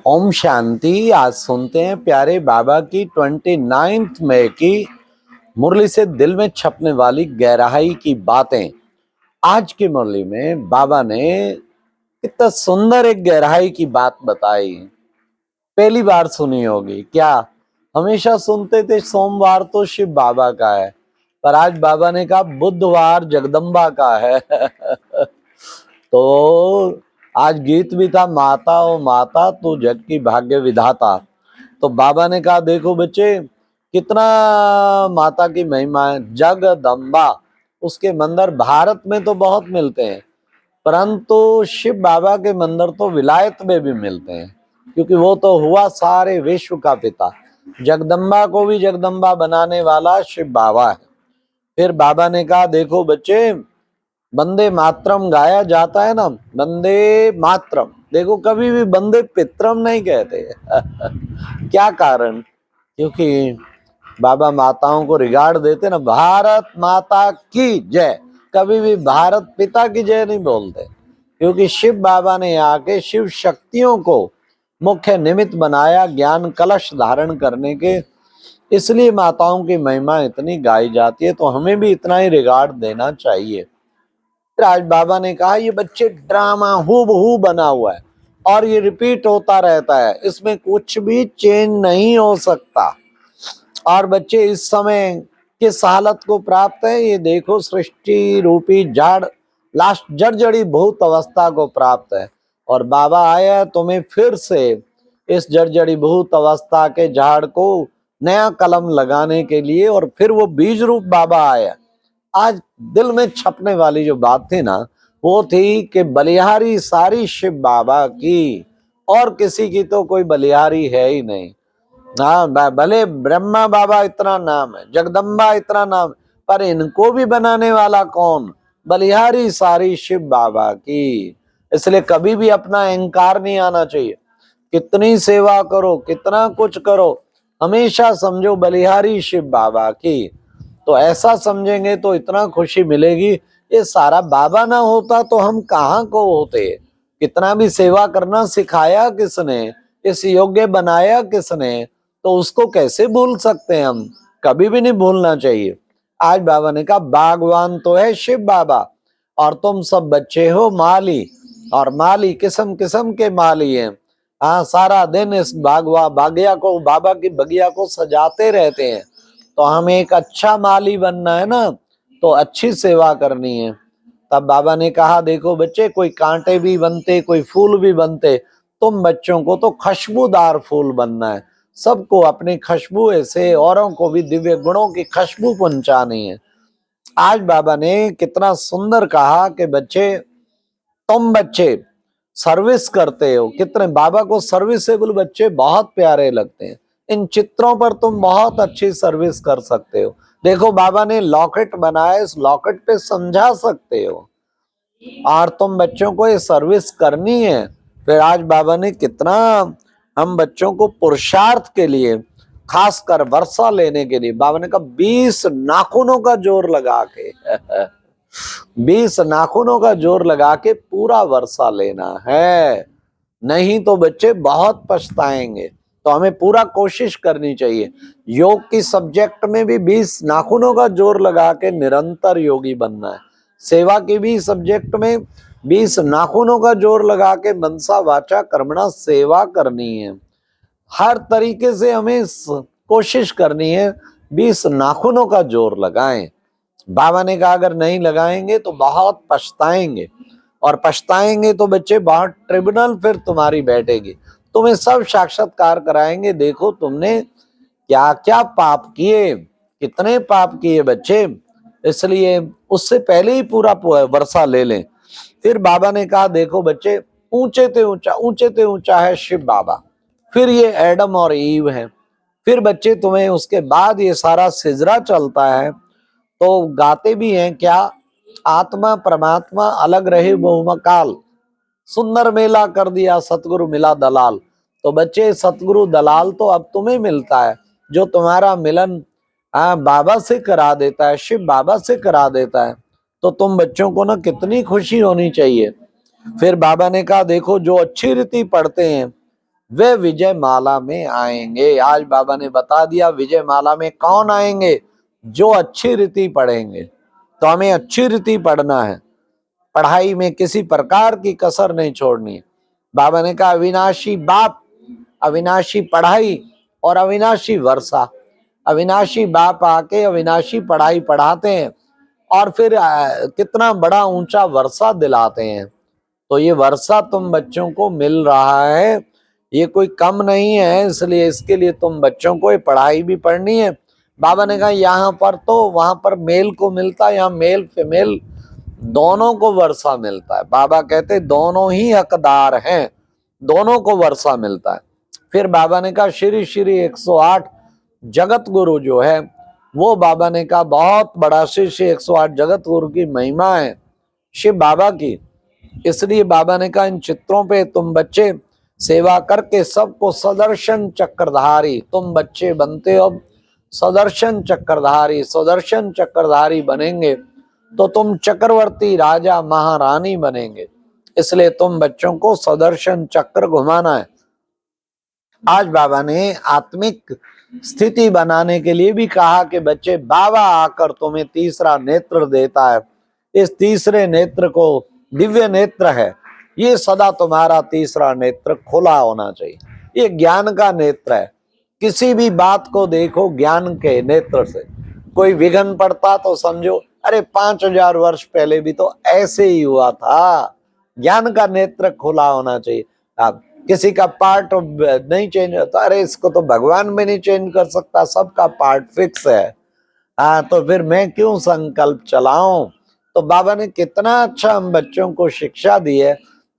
ओम शांति। आज सुनते हैं प्यारे बाबा की 29 मई की मुरली से दिल में छपने वाली गहराई की बातें। आज की मुरली में बाबा ने कितना सुंदर एक गहराई की बात बताई। पहली बार सुनी होगी क्या? हमेशा सुनते थे सोमवार तो शिव बाबा का है, पर आज बाबा ने कहा बुधवार जगदम्बा का है। तो आज गीत भी था, माता ओ माता तू जग की भाग्य विधाता। तो बाबा ने कहा देखो बच्चे, कितना माता की महिमा है। जगदम्बा, उसके मंदिर भारत में तो बहुत मिलते हैं, परंतु शिव बाबा के मंदिर तो विलायत में भी मिलते हैं, क्योंकि वो तो हुआ सारे विश्व का पिता। जगदम्बा को भी जगदम्बा बनाने वाला शिव बाबा है। फिर बाबा ने कहा देखो बच्चे, वंदे मातरम गाया जाता है ना, वंदे मातरम, देखो कभी भी वंदे पितरम नहीं कहते। क्या कारण? क्योंकि बाबा माताओं को रिगार्ड देते ना, भारत माता की जय। कभी भी भारत पिता की जय नहीं बोलते, क्योंकि शिव बाबा ने आके शिव शक्तियों को मुख्य निमित्त बनाया ज्ञान कलश धारण करने के। इसलिए माताओं की महिमा इतनी गाई जाती है, तो हमें भी इतना ही रिगार्ड देना चाहिए। आज बाबा ने कहा ये बच्चे ड्रामा हूबहू बना हुआ है और ये रिपीट होता रहता है, इसमें कुछ भी चेंज नहीं हो सकता। और बच्चे इस समय किस हालत को प्राप्त है, ये देखो, सृष्टि रूपी झाड़ लास्ट जर्जरी भूत अवस्था को प्राप्त है। और बाबा आया तुम्हें फिर से इस जर्जरी भूत अवस्था के झाड़ को नया कलम लगाने के लिए, और फिर वो बीज रूप बाबा आया। आज दिल में छपने वाली जो बात थी ना, वो थी कि बलिहारी सारी शिव बाबा की, और किसी की तो कोई बलिहारी है ही नहीं। हाँ, भले ब्रह्मा बाबा इतना नाम है, जगदम्बा इतना नाम, पर इनको भी बनाने वाला कौन? बलिहारी सारी शिव बाबा की। इसलिए कभी भी अपना अहंकार नहीं आना चाहिए। कितनी सेवा करो, कितना कुछ करो, हमेशा समझो बलिहारी शिव बाबा की। तो ऐसा समझेंगे तो इतना खुशी मिलेगी। ये सारा बाबा ना होता तो हम कहाँ को होते? कितना भी सेवा करना सिखाया किसने, इस योग्य बनाया किसने, तो उसको कैसे भूल सकते हैं हम? कभी भी नहीं भूलना चाहिए। आज बाबा ने कहा बागवान तो है शिव बाबा, और तुम सब बच्चे हो माली, और माली किस्म किस्म के माली हैं। हाँ, सारा दिन इस बागिया को, बाबा की बगिया को सजाते रहते हैं। तो हमें एक अच्छा माली बनना है ना, तो अच्छी सेवा करनी है। तब बाबा ने कहा देखो बच्चे, कोई कांटे भी बनते, कोई फूल भी बनते, तुम बच्चों को तो खुशबूदार फूल बनना है। सबको अपनी खुशबू से औरों को भी दिव्य गुणों की खुशबू पहुंचानी है। आज बाबा ने कितना सुंदर कहा कि बच्चे, तुम बच्चे सर्विस करते हो। कितने बाबा को सर्विसेबल बच्चे बहुत प्यारे लगते हैं। इन चित्रों पर तुम बहुत अच्छी सर्विस कर सकते हो। देखो बाबा ने लॉकेट बनाया, इस लॉकेट पे समझा सकते हो, और तुम बच्चों को ये सर्विस करनी है। फिर आज बाबा ने कितना हम बच्चों को पुरुषार्थ के लिए, खासकर वर्षा लेने के लिए, बाबा ने कहा 20 नाखूनों का जोर लगा के 20 नाखूनों का जोर लगा के पूरा वर्षा लेना है, नहीं तो बच्चे बहुत पछताएंगे। तो हमें पूरा कोशिश करनी चाहिए। योग की सब्जेक्ट में भी 20 नाखूनों का जोर लगा के निरंतर योगी बनना है। सेवा की भी सब्जेक्ट में 20 नाखूनों का जोर लगा के मनसा वाचा कर्मणा सेवा करनी है। हर तरीके से हमें कोशिश करनी है, 20 नाखूनों का जोर लगाएं। बाबा ने कहा अगर नहीं लगाएंगे तो बहुत पछताएंगे, और पछताएंगे तो बच्चे बहुत ट्रिब्यूनल फिर तुम्हारी बैठेगी, तुम्हें सब साक्षात्कार कराएंगे। देखो तुमने क्या क्या पाप किए, कितने पाप किए बच्चे। इसलिए उससे पहले ही पूरा वर्षा ले लें। फिर बाबा ने कहा देखो बच्चे, ऊंचे ते ऊंचा, ऊंचे ते ऊंचा है शिव बाबा, फिर ये एडम और ईव है। फिर बच्चे तुम्हें उसके बाद ये सारा सिजरा चलता है। तो गाते भी हैं क्या, आत्मा परमात्मा अलग रहे बहुमकाल, सुंदर मेला कर दिया सतगुरु मिला दलाल। तो बच्चे सतगुरु दलाल तो अब तुम्हें मिलता है, जो तुम्हारा मिलन बाबा से करा देता है, शिव बाबा से करा देता है। तो तुम बच्चों को ना कितनी खुशी होनी चाहिए। फिर बाबा ने कहा देखो, जो अच्छी रीति पढ़ते हैं वे विजय माला में आएंगे। आज बाबा ने बता दिया विजय माला में कौन आएंगे, जो अच्छी रीति पढ़ेंगे। तो हमें अच्छी रीति पढ़ना है, पढ़ाई में किसी प्रकार की कसर नहीं छोड़नी है। बाबा ने कहा अविनाशी बाप, अविनाशी पढ़ाई और अविनाशी वर्षा। अविनाशी बाप आके अविनाशी पढ़ाई पढ़ाते हैं और फिर कितना बड़ा ऊंचा वर्षा दिलाते हैं। तो ये वर्षा तुम बच्चों को मिल रहा है, ये कोई कम नहीं है, इसलिए इसके लिए तुम बच्चों को ये पढ़ाई भी पढ़नी है। बाबा ने कहा यहाँ पर तो वहां पर मेल को मिलता है, यहाँ मेल फीमेल दोनों को वर्षा मिलता है। बाबा कहते दोनों ही हकदार हैं, दोनों को वर्षा मिलता है। फिर बाबा ने कहा श्री श्री 108 जगत गुरु जो है वो बाबा ने कहा बहुत बड़ा श्री 108 जगत गुरु की महिमा है शिव बाबा की। इसलिए बाबा ने कहा इन चित्रों पे तुम बच्चे सेवा करके सबको सदर्शन चक्रधारी, तुम बच्चे बनते हो सदर्शन चक्रधारी, सदर्शन चक्रधारी बनेंगे तो तुम चक्रवर्ती राजा महारानी बनेंगे। इसलिए तुम बच्चों को सदर्शन चक्र घुमाना है। आज बाबा ने आत्मिक स्थिति बनाने के लिए भी कहा कि बच्चे बाबा आकर तुम्हें तीसरा नेत्र देता है, इस तीसरे नेत्र को दिव्य नेत्र है, ये सदा तुम्हारा तीसरा नेत्र खुला होना चाहिए। ये ज्ञान का नेत्र है, किसी भी बात को देखो ज्ञान के नेत्र से। कोई विघ्न पड़ता तो समझो अरे 5000 वर्ष पहले भी तो ऐसे ही हुआ था। ज्ञान का नेत्र खुला होना चाहिए। अब किसी का पार्ट नहीं चेंज होता, अरे इसको तो भगवान भी नहीं चेंज कर सकता, सबका पार्ट फिक्स है। हाँ तो फिर मैं क्यों संकल्प चलाऊं। तो बाबा ने कितना अच्छा हम बच्चों को शिक्षा दी है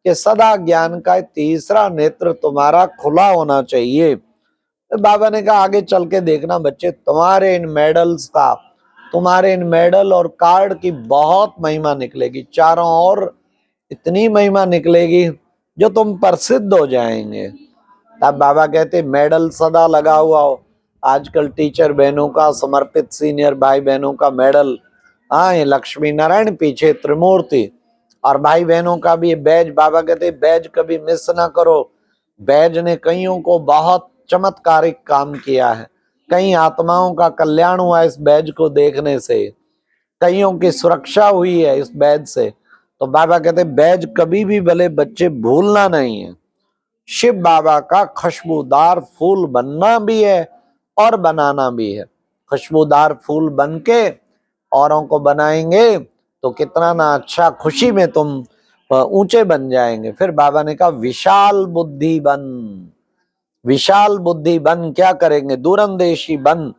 कि सदा ज्ञान का तीसरा नेत्र तुम्हारा खुला होना चाहिए। तो बाबा ने कहा आगे चल के देखना बच्चे, तुम्हारे इन मेडल्स का, तुम्हारे इन मेडल और कार्ड की बहुत महिमा निकलेगी, चारों ओर इतनी महिमा निकलेगी जो तुम प्रसिद्ध हो जाएंगे। तब बाबा कहते मेडल सदा लगा हुआ हो। आजकल टीचर बहनों का, समर्पित सीनियर भाई बहनों का मेडल, हाँ ये लक्ष्मी नारायण पीछे त्रिमूर्ति, और भाई बहनों का भी बैज। बाबा कहते बैज कभी मिस ना करो। बैज ने कईयों को बहुत चमत्कारिक काम किया है, कई आत्माओं का कल्याण हुआ इस बैज को देखने से, कईयों की सुरक्षा हुई है इस बैज से। तो बाबा कहते बैज कभी भी भले बच्चे भूलना नहीं है। शिव बाबा का खुशबूदार फूल बनना भी है और बनाना भी है। खुशबूदार फूल बन के औरों को बनाएंगे तो कितना ना अच्छा, खुशी में तुम ऊंचे बन जाएंगे। फिर बाबा ने कहा विशाल बुद्धि बन, विशाल बुद्धि बन क्या करेंगे, दूरंदेशी बन,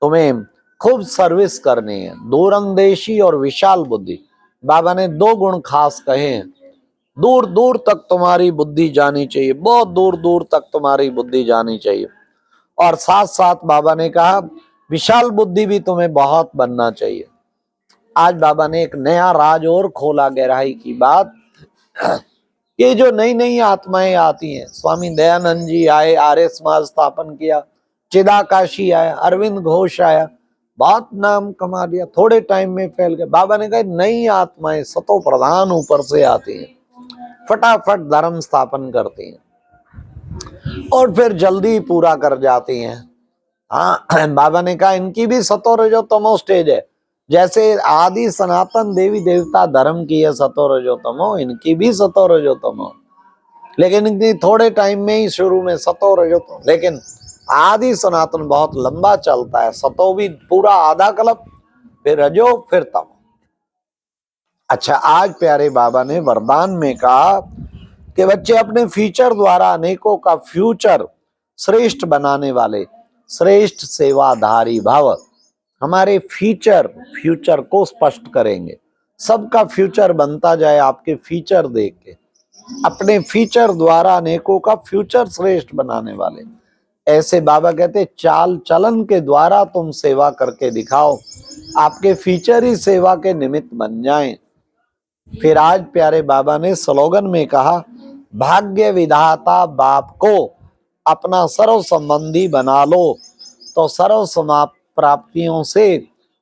तुम्हें खूब सर्विस करनी है। दूरंदेशी और विशाल बुद्धि, बाबा ने दो गुण खास कहे हैं। दूर दूर तक तुम्हारी बुद्धि जानी चाहिए, बहुत दूर दूर तक तुम्हारी बुद्धि जानी चाहिए। और साथ साथ बाबा ने कहा विशाल बुद्धि भी तुम्हें बहुत बनना चाहिए। आज बाबा ने एक नया राज और खोला, गहराई की बात। ये जो नई नई आत्माएं आती हैं, स्वामी दयानंद जी आए, आर्य समाज स्थापन किया, चिदाकाशी आया, अरविंद घोष आया, बहुत नाम कमा दिया, थोड़े टाइम में फैल गए। बाबा ने कहा नई आत्माएं सतो प्रधान ऊपर से आती हैं, फटाफट धर्म स्थापन करती हैं और फिर जल्दी पूरा कर जाती हैं। हाँ बाबा ने कहा इनकी भी सतो रजो तमो स्टेज है, जैसे आदि सनातन देवी देवता धर्म की है सतो रजो तमो, इनकी भी सतो रजो तमो, लेकिन इनकी थोड़े टाइम में ही शुरू में सतो रजो तमो, लेकिन आदि सनातन बहुत लंबा चलता है, सतो भी पूरा आधा कल्प, फिर रजो फिर तमो। अच्छा आज प्यारे बाबा ने वरदान में कहा कि बच्चे अपने फीचर द्वारा अनेकों का फ्यूचर श्रेष्ठ बनाने वाले श्रेष्ठ सेवाधारी भव। हमारे फ्यूचर को स्पष्ट करेंगे, सबका फ्यूचर बनता जाए आपके फीचर देख के। अपने फीचर द्वारा अनेकों का फ्यूचर श्रेष्ठ बनाने वाले, ऐसे बाबा कहते चाल चलन के द्वारा तुम सेवा करके दिखाओ, आपके फीचर ही सेवा के निमित्त बन जाएं। फिर आज प्यारे बाबा ने स्लोगन में कहा भाग्य विधाता बाप को अपना सर्व संबंधी बना लो तो सर्व समाप्त प्राप्तियों से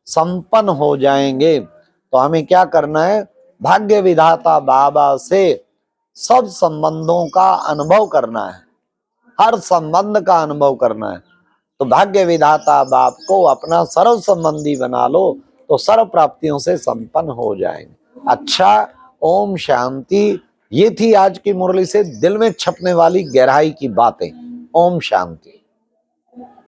संपन्न हो जाएंगे। तो हमें क्या करना है, भाग्य विधाता बाबा से सब संबंधों का अनुभव करना है। हर संबंध का अनुभव करना है। तो भाग्य विधाता बाप को अपना सर्व संबंधी बना लो तो सर्व प्राप्तियों से संपन्न हो जाएंगे। अच्छा, ओम शांति। ये थी आज की मुरली से दिल में छपने वाली गहराई की बातें। ओम शांति।